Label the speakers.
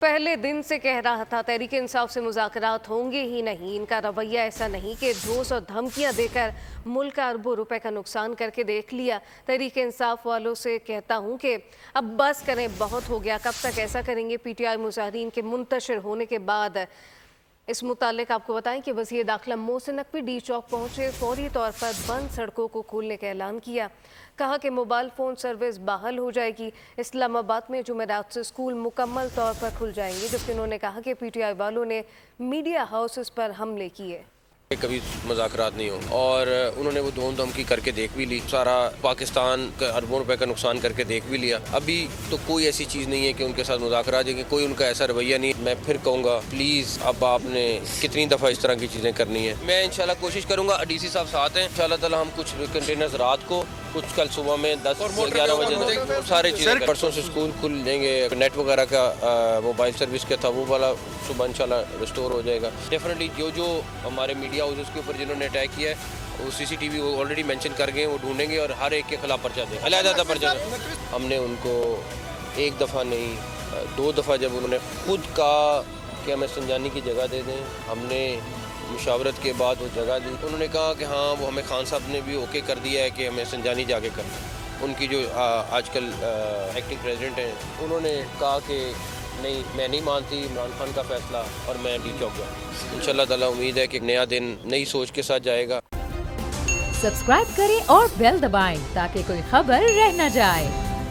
Speaker 1: पहले दिन से कह रहा था तहरीक इंसाफ से मुज़ाकरात होंगे ही नहीं। इनका रवैया ऐसा नहीं कि ठोस और धमकियां देकर मुल्क का अरबों रुपए का नुकसान करके देख लिया। तहरीक इंसाफ वालों से कहता हूं कि अब बस करें, बहुत हो गया। कब तक ऐसा करेंगे? पीटीआई मुजाहिरीन के मुंतशिर होने के बाद इस मुतालिक आपको बताएं कि वज़ीर दाखिला मोहसिन नकवी डी चौक पहुंचे, फौरी तौर पर बंद सड़कों को खोलने का ऐलान किया। कहा कि मोबाइल फ़ोन सर्विस बहाल हो जाएगी। इस्लामाबाद में जुमेरात से स्कूल मुकम्मल तौर पर खुल जाएंगे। जबकि उन्होंने कहा कि पीटीआई वालों ने मीडिया हाउसेस पर हमले किए।
Speaker 2: कभी मुज़ाकरात नहीं हो और उन्होंने वो धोन धमकी करके देख भी ली, सारा पाकिस्तान का अरबों रुपए का नुकसान करके देख भी लिया। अभी तो कोई ऐसी चीज़ नहीं है कि उनके साथ मुज़ाकरात है, कि कोई उनका ऐसा रवैया नहीं। मैं फिर कहूँगा प्लीज़, अब आपने कितनी दफ़ा इस तरह की चीज़ें करनी है। मैं इंशाल्लाह कोशिश करूँगा, डीसी साहब साथ हैं, इंशाल्लाह ताला हम कुछ कंटेनर्स रात को, कुछ कल सुबह में 10 और 11 बजे तक सारे चीज़ें। परसों से स्कूल खुल जाएंगे। नेट वगैरह का मोबाइल सर्विस का था वो वाला सुबह इंशाल्लाह रिस्टोर हो जाएगा। डेफिनेटली जो हमारे मीडिया हाउसेस के ऊपर जिन्होंने अटैक किया है वो सीसीटीवी वो ऑलरेडी मेंशन कर गए, वो ढूंढेंगे और हर एक के खिलाफ पर्चा देंगे, अलग-अलग पर्चा देंगे। हमने उनको एक दफ़ा नहीं 2 दफ़ा जब उन्होंने खुद कहा कि हमें संजानी की जगह दे दें, हमने मुशावरत के बाद वो जगह दी। उन्होंने कहा कि हाँ, वो हमें खान साहब ने भी ओके कर दिया है कि हमें संजानी जाके करना। उनकी जो आजकल एक्टिंग प्रेसिडेंट हैं, उन्होंने कहा कि नहीं, मैं नहीं मानती इमरान खान का फैसला और मैं डी चौक जाऊँ। इंशाल्लाह ताला उम्मीद है कि नया दिन नई सोच के साथ जाएगा।
Speaker 3: सब्सक्राइब करें और बेल दबाएं ताकि कोई खबर रह न जाए।